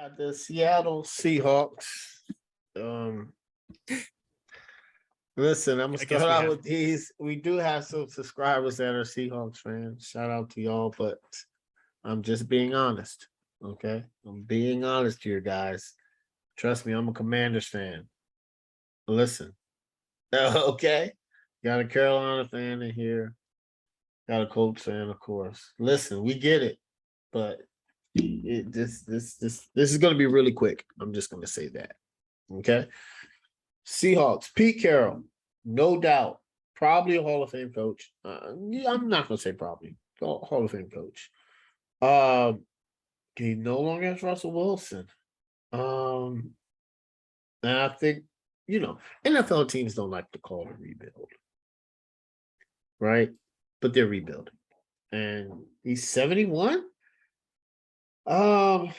got the Seattle Seahawks. Um, Listen, I'm gonna I guess start we out have. with these. We do have some subscribers that are Seahawks fans. Shout out to y'all, but I'm just being honest. Okay, I'm being honest here, guys. Trust me, I'm a Commanders fan. Listen, okay, got a Carolina fan in here. Got a Colts fan, of course. Listen, we get it, but this is gonna be really quick. I'm just gonna say that. Okay. Seahawks, Pete Carroll, no doubt, probably a Hall of Fame coach. Yeah, I'm not gonna say probably Hall of Fame coach. Um, he no longer has Russell Wilson. Um, and I think NFL teams don't like to call it a rebuild, right? But they're rebuilding, and he's 71. Um,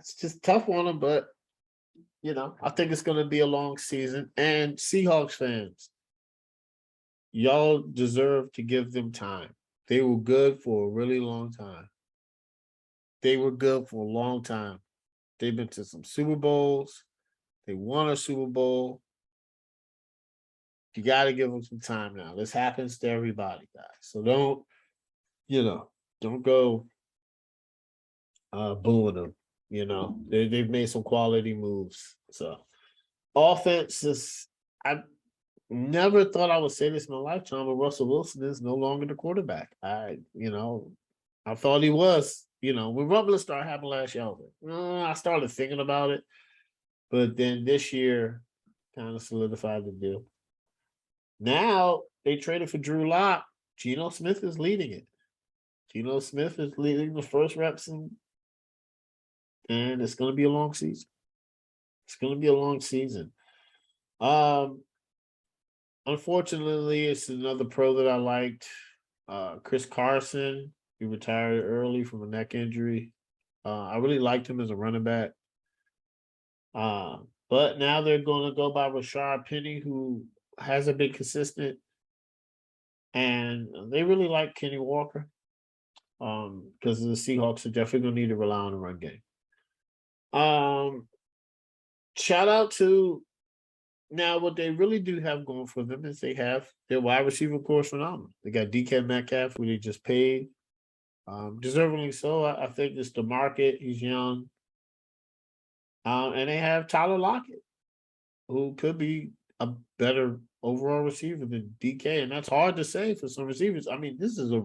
it's just tough on him, but I think it's going to be a long season. And Seahawks fans, y'all deserve to give them time. They were good for a really long time. They were good for a long time. They've been to some Super Bowls. They won a Super Bowl. You got to give them some time now. This happens to everybody, guys. So don't go booing them. They've made some quality moves. So offense is, I never thought I would say this in my lifetime, but Russell Wilson is no longer the quarterback. I thought he was. When rumblings started happening last year, I started thinking about it. But then this year kind of solidified the deal. Now they traded for Drew Lock. Geno Smith is leading it. Geno Smith is leading the first reps, and it's going to be a long season. It's going to be a long season. Unfortunately, it's another pro that I liked. Chris Carson. He retired early from a neck injury. I really liked him as a running back. But now they're going to go by Rashard Penny, who hasn't been consistent. And they really like Kenny Walker. Because the Seahawks are definitely going to need to rely on the run game. Shout out to now what they really do have going for them is they have their wide receiver core phenomenal. They got DK Metcalf, who they just paid. Deservingly so. I think it's the market. He's young. And they have Tyler Lockett, who could be a better overall receiver than DK. And that's hard to say for some receivers. I mean, this is a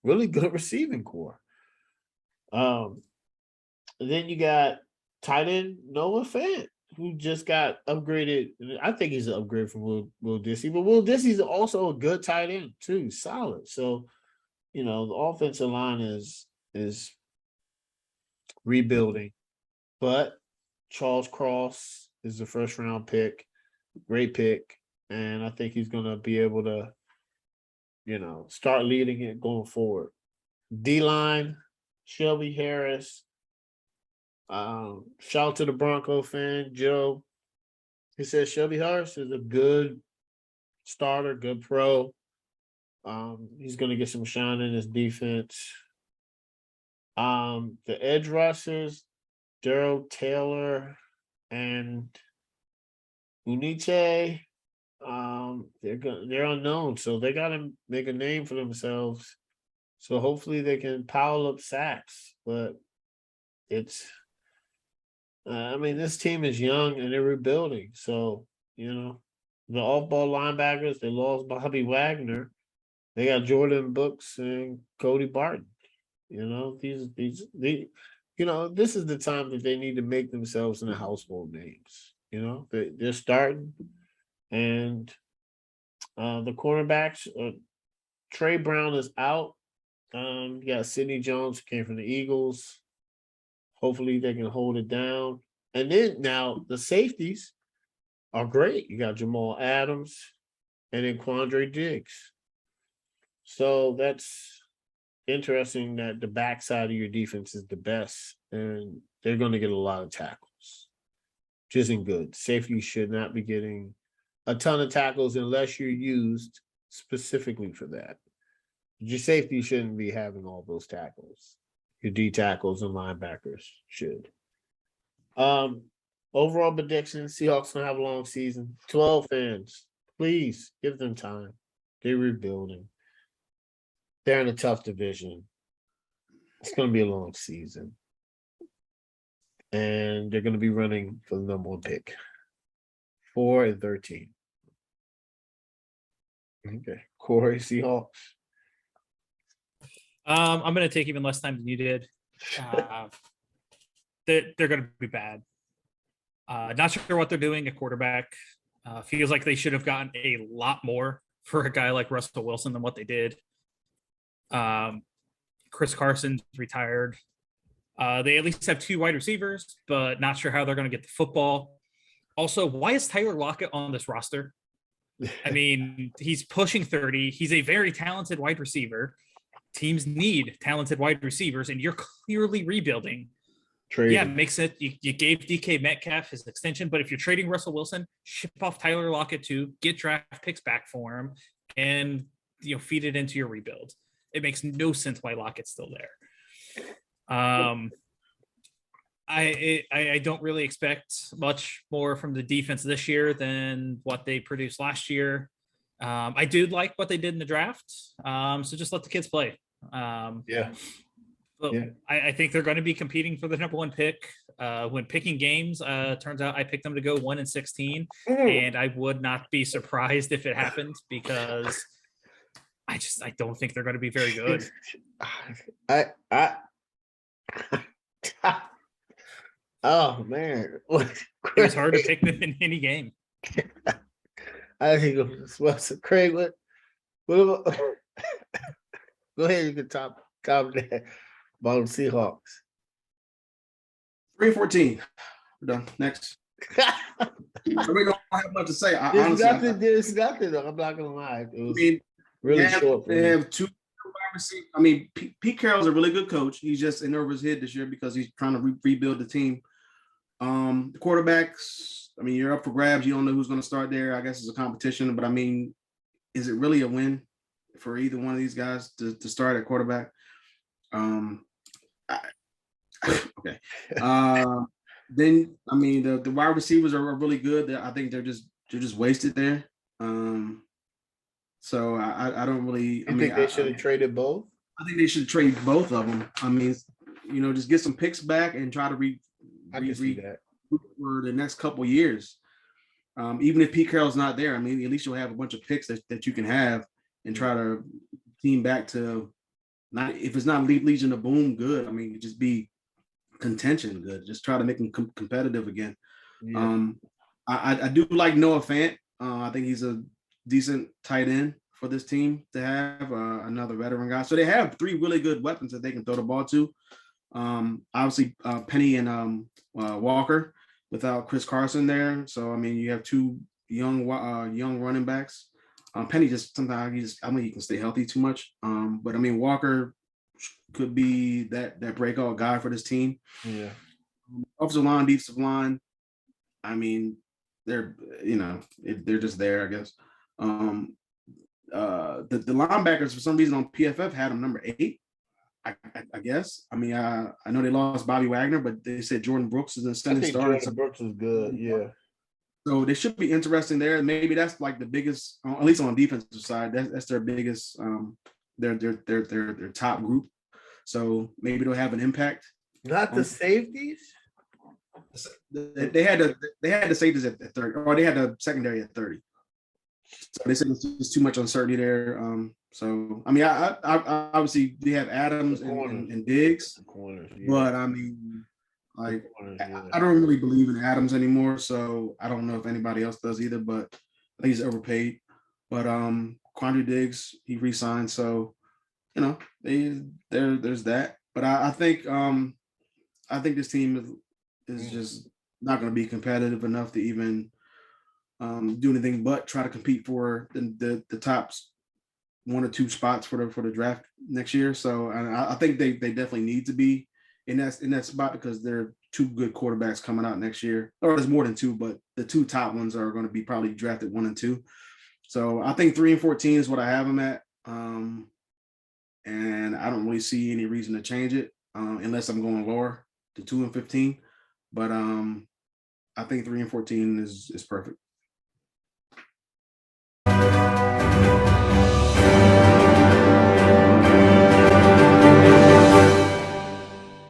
really good receiving core. Then you got tight end Noah Fant, who just got upgraded. I think he's an upgrade from Will Disley, but Will Disley's also a good tight end too, solid. So, the offensive line is rebuilding, but Charles Cross is the first round pick, great pick, and I think he's gonna be able to, start leading it going forward. D-line, Shelby Harris. Shout out to the Bronco fan, Joe. He says Shelby Harris is a good starter, good pro. He's gonna get some shine in his defense. The edge rushers, Daryl Taylor and Uniche, they're unknown, so they gotta make a name for themselves. So hopefully they can pile up sacks, but it's this team is young and they're rebuilding. So, the off-ball linebackers, they lost Bobby Wagner. They got Jordan Brooks and Cody Barton. This is the time that they need to make themselves into household names. They're starting, and the cornerbacks. Trey Brown is out. You got Sidney Jones, who came from the Eagles. Hopefully, they can hold it down. And then now the safeties are great. You got Jamal Adams and then Quandre Diggs. So that's interesting that the backside of your defense is the best, and they're going to get a lot of tackles, which isn't good. Safety should not be getting a ton of tackles unless you're used specifically for that. Your safety shouldn't be having all those tackles. your D tackles and linebackers should. Overall prediction: Seahawks gonna have a long season. 12 fans, please give them time. They're rebuilding. They're in a tough division. It's gonna be a long season, and they're gonna be running for the number one pick. 4-13. Okay, Corey, Seahawks. I'm going to take even less time than you did. They're going to be bad. Not sure what they're doing at quarterback. Feels like they should have gotten a lot more for a guy like Russell Wilson than what they did. Chris Carson's retired. They at least have 2 wide receivers, but not sure how they're going to get the football. Also, why is Tyler Lockett on this roster? I mean, he's pushing 30. He's a very talented wide receiver. Teams need talented wide receivers, and you're clearly rebuilding. Trade. Yeah, it makes it. You gave DK Metcalf his extension, but if you're trading Russell Wilson, ship off Tyler Lockett too, get draft picks back for him, and feed it into your rebuild. It makes no sense why Lockett's still there. I don't really expect much more from the defense this year than what they produced last year. I do like what they did in the draft. So just let the kids play. Yeah. I think they're going to be competing for the number one pick. When picking games, turns out I picked them to go 1-16, and I would not be surprised if it happened because I don't think they're going to be very good. Oh man, It's hard to pick them in any game. I think it was Craig. What about, go ahead, you can top that about the Seahawks. 3-14. We're done. Next. I really don't have much to say. There's nothing. Though. I'm not gonna lie. It was really short. They have 2 wide receivers. I mean, Pete Carroll's a really good coach. He's just in over his head this year because he's trying to rebuild the team. The quarterbacks, I mean, you're up for grabs. You don't know who's going to start there. I guess it's a competition, but I mean, is it really a win for either one of these guys to start at quarterback? Okay. Then I mean, the wide receivers are really good. I think they're just wasted there. So I don't really. I think they should have traded both. I think they should trade both of them. I mean, just get some picks back and try to I can see that for the next couple of years. Even if Pete Carroll's not there, I mean, at least you'll have a bunch of picks that you can have and try to team back to not, if it's not Legion of Boom, good. I mean, just be contention good. Just try to make them competitive again. Yeah. I do like Noah Fant. I think he's a decent tight end for this team to have, another veteran guy. So they have 3 really good weapons that they can throw the ball to. Obviously Penny and Walker without Chris Carson there. So I mean, you have 2 young running backs. Penny just sometimes I mean he can stay healthy too much. But I mean Walker could be that breakout guy for this team. Yeah. Offensive line, defensive line. I mean, they're just there, I guess. The linebackers for some reason on PFF had them number 8. I guess. I mean, I know they lost Bobby Wagner, but they said Jordan Brooks is an extended starter. Jordan Brooks is good, yeah. So they should be interesting there. Maybe that's like the biggest, at least on the defensive side, that's their biggest, their top group. So maybe they'll have an impact. Not the safeties. They had the safeties at 30, or they had the secondary at 30. So they said it's too much uncertainty there. So I mean, I obviously they have Adams and Diggs, corners, yeah. But I mean, like I don't really believe in Adams anymore. So I don't know if anybody else does either. But I think he's overpaid. But Quandre Diggs, he re-signed, so there's that. But I think this team is just not going to be competitive enough to even do anything but try to compete for the top 1 or 2 spots for the draft next year. So I think they definitely need to be in that spot because there are 2 good quarterbacks coming out next year, or there's more than 2, but the 2 top ones are going to be probably drafted 1 and 2. So I think 3-14 is what I have them at, and I don't really see any reason to change it. unless I'm going lower to 2-15. But I think 3-14 is perfect.